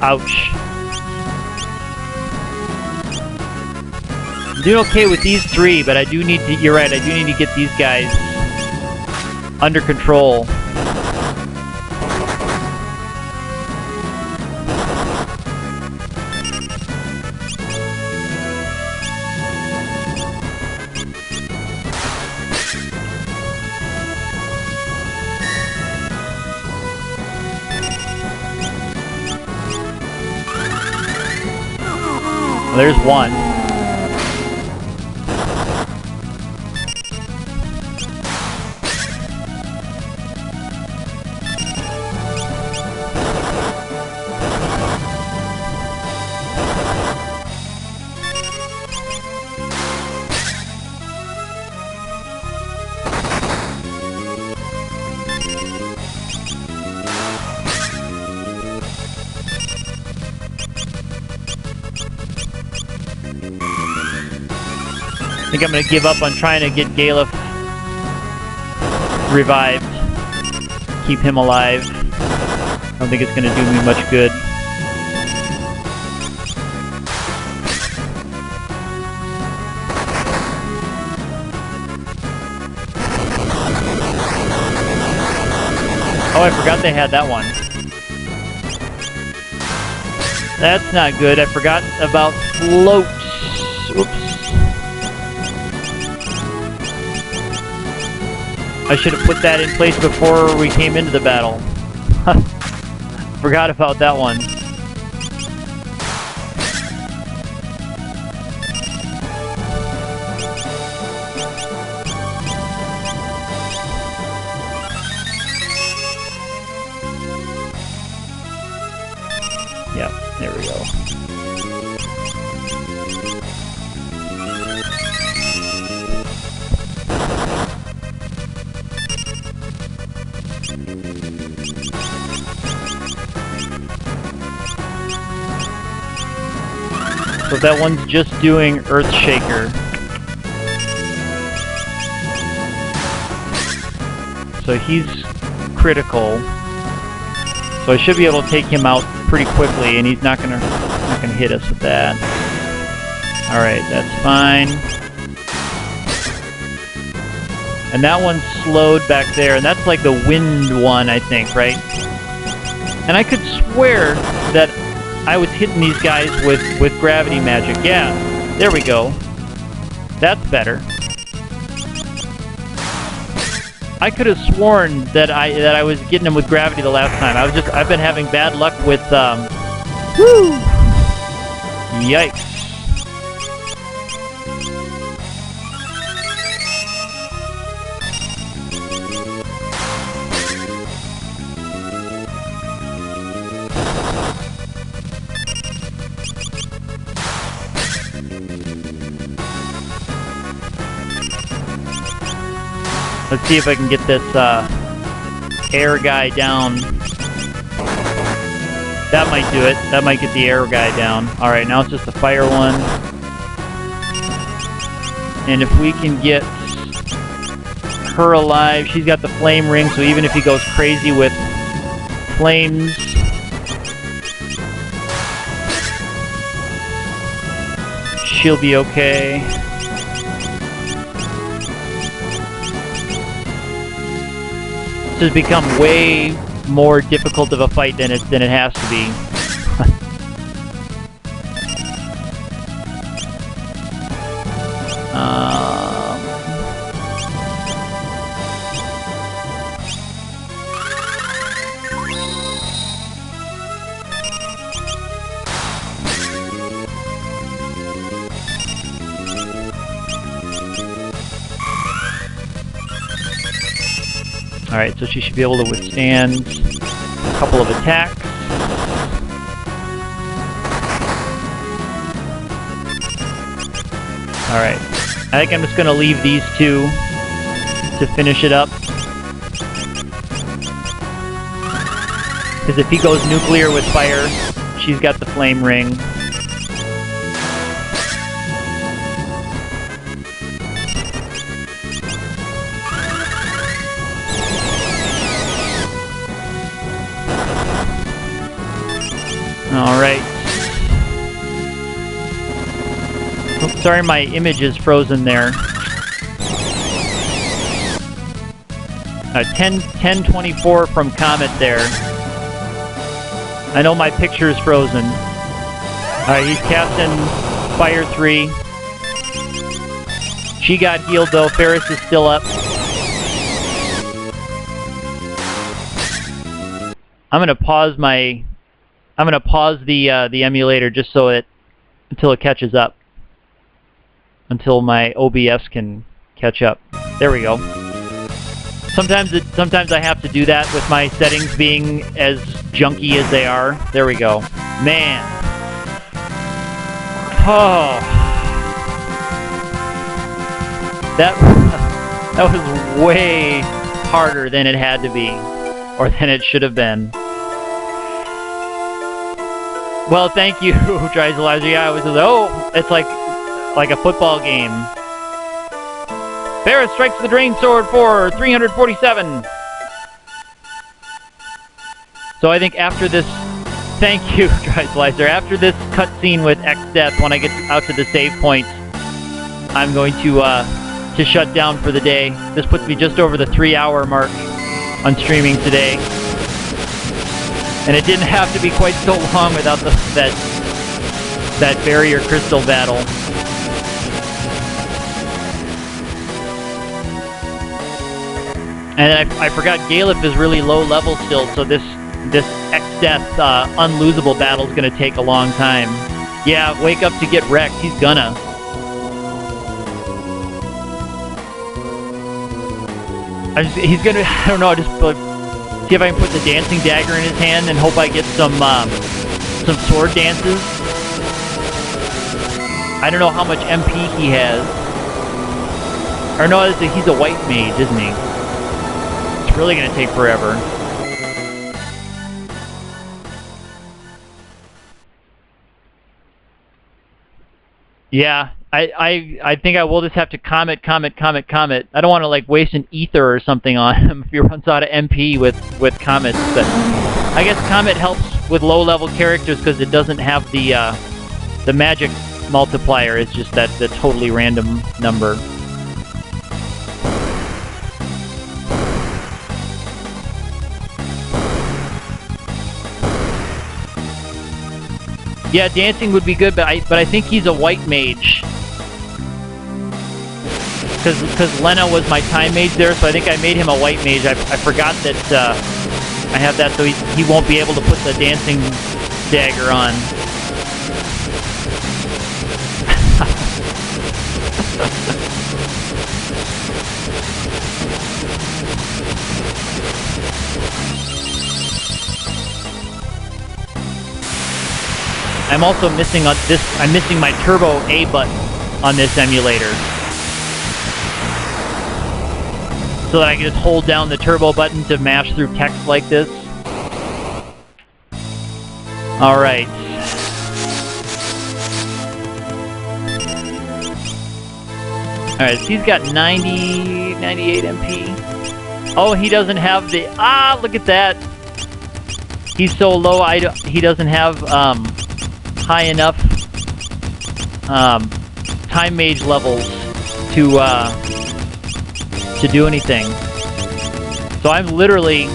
Ouch. I'm doing okay with these three, but I do need to, you're right, I do need to get these guys under control. Well, there's one. I think I'm going to give up on trying to get Galef revived. Keep him alive. I don't think it's going to do me much good. Oh, I forgot they had that one. That's not good. I forgot about floats. Oops. I should have put that in place before we came into the battle. Forgot about that one. Yeah, there we go. So that one's just doing Earthshaker. So he's critical. So I should be able to take him out pretty quickly, and he's not gonna hit us with that. Alright, that's fine. And that one's slowed back there, and that's like the wind one, I think, right? And I could swear that I was hitting these guys with gravity magic. Yeah, there we go. That's better. I could have sworn that I was getting them with gravity the last time. I've been having bad luck with woo! Yikes. Let's see if I can get this air guy down. That might do it. That might get the air guy down. Alright, now it's just the fire one. And if we can get her alive, she's got the flame ring, so even if he goes crazy with flames, she'll be okay. This has become way more difficult of a fight than it has to be. Alright, so she should be able to withstand a couple of attacks. Alright. I think I'm just gonna leave these two to finish it up. Because if he goes nuclear with fire, she's got the flame ring. Alright. Oops, sorry, my image is frozen there. 1024 from Comet there. I know my picture is frozen. Alright, he's casting Fire 3. She got healed though. Ferris is still up. I'm gonna pause the emulator just so until it catches up. Until my OBS can catch up. There we go. Sometimes I have to do that with my settings being as junky as they are. There we go. Man. Oh. That was way harder than it had to be. Or than it should have been. Well, thank you, Trizalizer. Yeah, it's like a football game. Ferris strikes the Drain Sword for 347. So I think after this, thank you, Trizalizer. After this cutscene with X-Death, when I get out to the save point, I'm going to shut down for the day. This puts me just over the 3-hour mark on streaming today. And it didn't have to be quite so long without that barrier crystal battle. And I forgot Galef is really low level still, so this X-Death unlosable battle is going to take a long time. Yeah, wake up to get wrecked. He's gonna. He's gonna. I don't know. Just see if I can put the dancing dagger in his hand and hope I get some sword dances. I don't know how much MP he has. Or no, he's a white mage, isn't he? It's really gonna take forever. Yeah, I think I will just have to Comet. I don't want to like waste an ether or something on him if he runs out of MP with Comets. But I guess Comet helps with low-level characters because it doesn't have the magic multiplier. It's just the totally random number. Yeah, dancing would be good, but I think he's a white mage. Because Lena was my time mage there, so I think I made him a white mage. I forgot that I have that, so he won't be able to put the dancing dagger on. I'm also missing I'm missing my turbo A button on this emulator. So that I can just hold down the turbo button to mash through text like this. Alright. Alright, so he's got 98 MP. Oh, he doesn't have the... Ah, look at that! He's so low, he doesn't have high enough time mage levels to do anything. So I'm literally...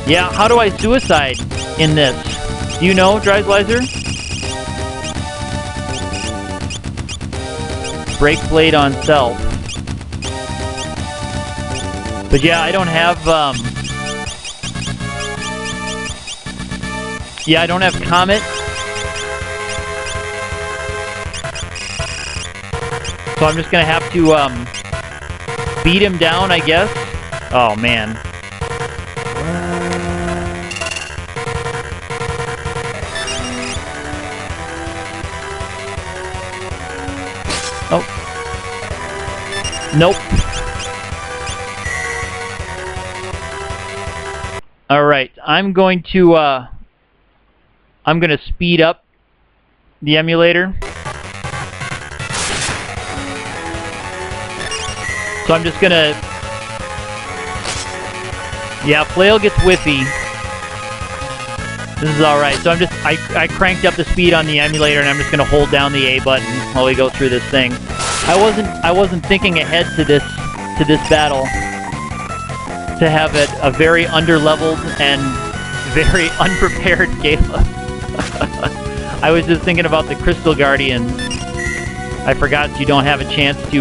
Yeah, how do I suicide in this? Do you know, Drizalizer? Break blade on self. But yeah, I don't have, yeah, I don't have Comet. So I'm just gonna have to, beat him down, I guess. Oh, man. Oh. Nope. Alright, I'm going to speed up the emulator. So I'm just gonna... Yeah, Flail gets whiffy. This is alright. So I cranked up the speed on the emulator, and I'm just gonna hold down the A button while we go through this thing. I wasn't thinking ahead to this battle to have it a very underleveled and very unprepared Gala. I was just thinking about the Crystal Guardians. I forgot you don't have a chance to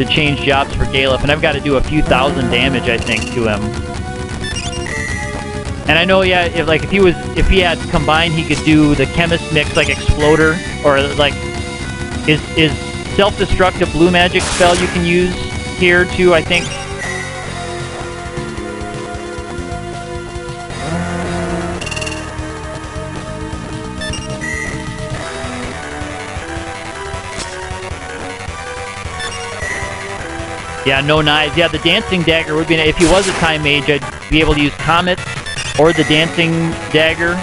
change jobs for Galef, and I've got to do a few thousand damage, I think, to him. And I know, yeah, if he had combined, he could do the Chemist Mix, like Exploder, or like is Self-Destruct a blue magic spell you can use here too, I think. Yeah, no knives. Yeah, the Dancing Dagger would be... If he was a Time Mage, I'd be able to use Comet or the Dancing Dagger.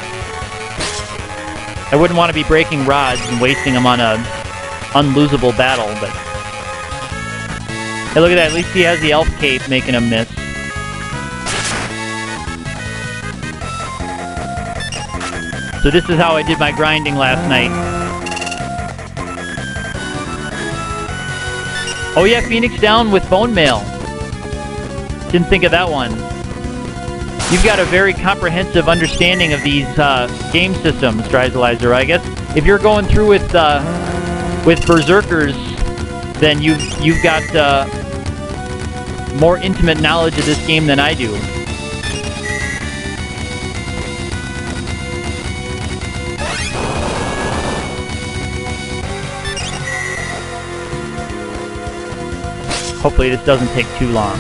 I wouldn't want to be breaking rods and wasting them on a unlosable battle, but... Hey, look at that. At least he has the Elf Cape making him miss. So this is how I did my grinding last night. Oh yeah, Phoenix down with Bone Mail. Didn't think of that one. You've got a very comprehensive understanding of these game systems, Dryzalizer. I guess if you're going through with Berserkers, then you've got more intimate knowledge of this game than I do. Hopefully this doesn't take too long.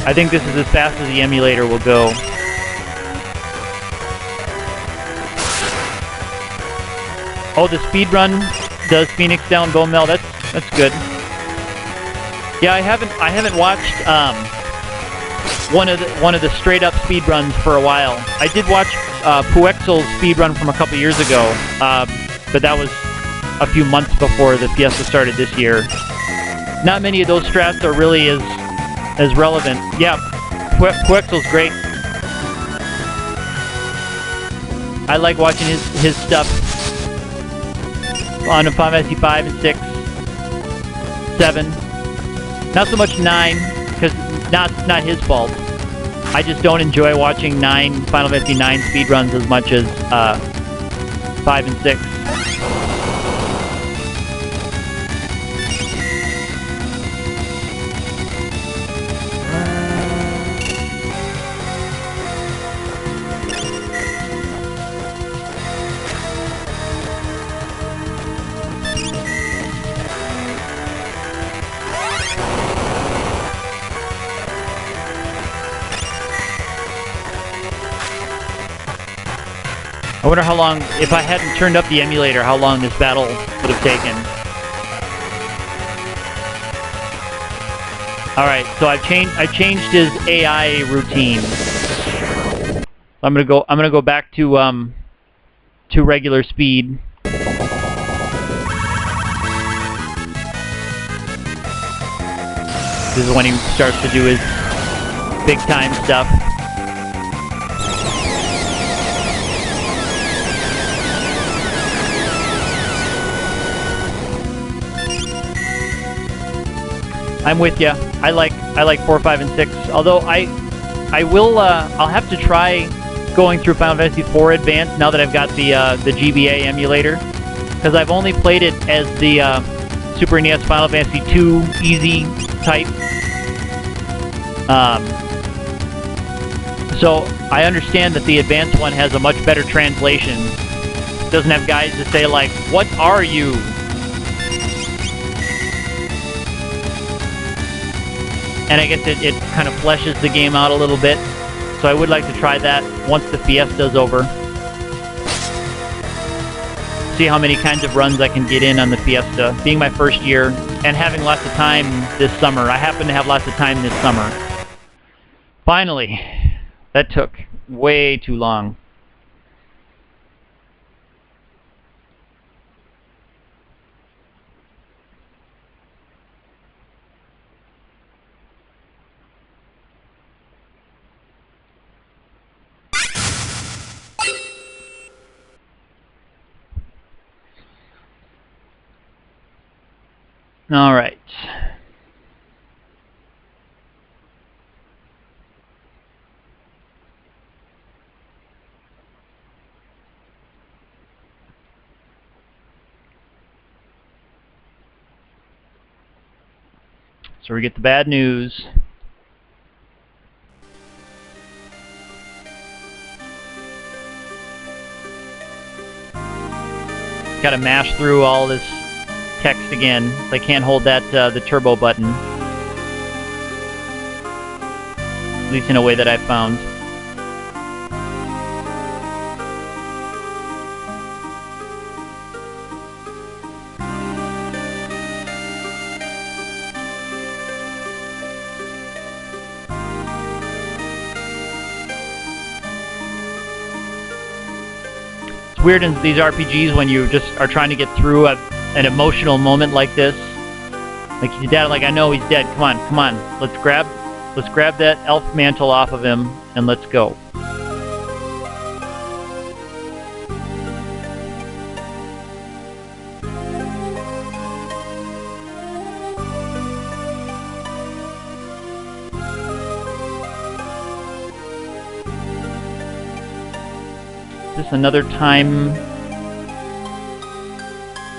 I think this is as fast as the emulator will go. Oh, the speedrun does Phoenix down Bone Mail. That's good. Yeah, I haven't watched one of the straight up speedruns for a while. I did watch Puexel's speedrun from a couple years ago, but that was a few months before the Fiesta started this year. Not many of those strats are really as relevant. Yeah, Puexel's great. I like watching his stuff on Final Fantasy 5 and 6, 7. Not so much 9, because not his fault. I just don't enjoy watching Final Fantasy 9 speedruns as much as 5 and 6. I wonder how long, if I hadn't turned up the emulator, how long this battle would have taken. Alright, so I changed his AI routine. I'm gonna go back to regular speed. This is when he starts to do his big time stuff. I'm with you. I like 4, 5, and 6. Although I'll have to try going through Final Fantasy 4 Advanced now that I've got the GBA emulator, because I've only played it as the Super NES Final Fantasy 2 Easy type. So I understand that the Advanced one has a much better translation. It doesn't have guys to say like, "What are you?" And I guess it kind of fleshes the game out a little bit. So I would like to try that once the Fiesta's over. see how many kinds of runs I can get in on the Fiesta. Being my first year and having lots of time this summer. I happen to have lots of time this summer. Finally, that took way too long. All right. So we get the bad news. Got to mash through all this text again. I can't hold that the turbo button, at least in a way that I've found. It's weird in these RPGs when you just are trying to get through an emotional moment like this. Like your dad, like, I know he's dead. Come on, come on. Let's grab that elf mantle off of him and let's go. Is this another time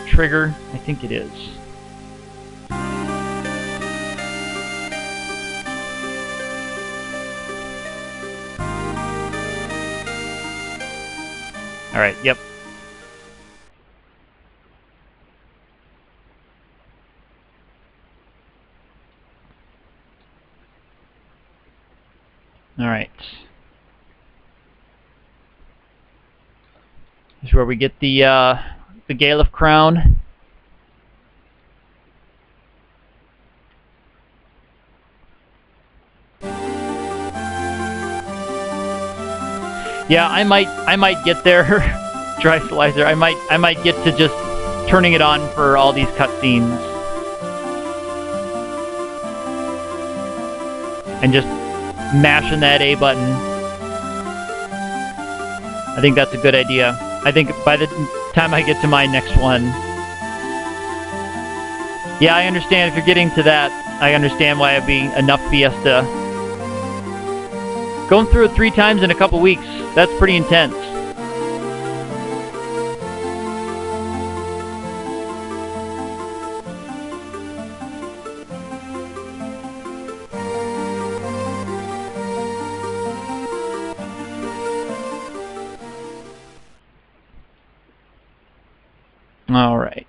trigger? I think it is. All right, yep. All right. This is where we get the Galef crown. Yeah, I might get there, Drysalizer. I might get to just turning it on for all these cutscenes and just mashing that A button. I think that's a good idea. I think by the time I get to my next one. Yeah, I understand if you're getting to that. I understand why it'd be enough Fiesta. Going through it 3 times in a couple weeks, that's pretty intense. All right.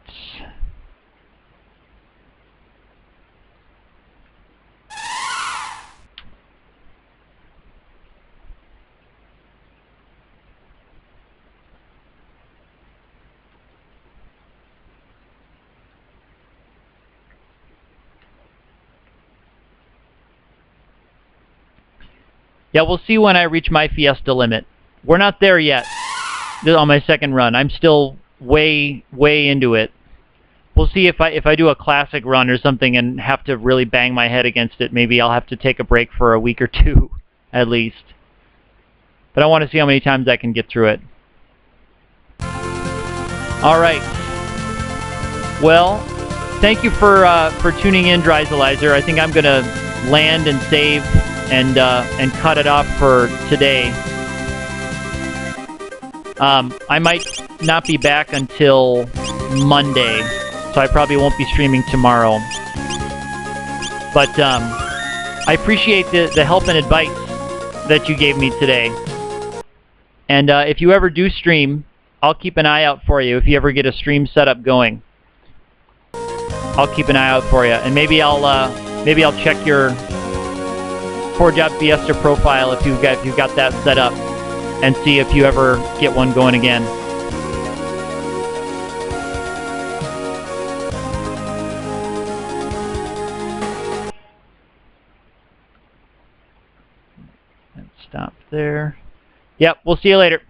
Yeah, we'll see when I reach my Fiesta limit. We're not there yet on my second run. I'm still way into it. We'll see if I do a classic run or something and have to really bang my head against it. Maybe I'll have to take a break for a week or 2 at least. But I want to see how many times I can get through it. All right. Well, thank you for tuning in, Drysalizer. I think I'm gonna land and save and cut it off for today. I might not be back until Monday, so I probably won't be streaming tomorrow. But I appreciate the help and advice that you gave me today. And if you ever do stream, I'll keep an eye out for you. If you ever get a stream setup going, I'll keep an eye out for you. And maybe I'll check your 4Job Fiesta profile if you've got that set up, and see if you ever get one going again. there. Yep, we'll see you later.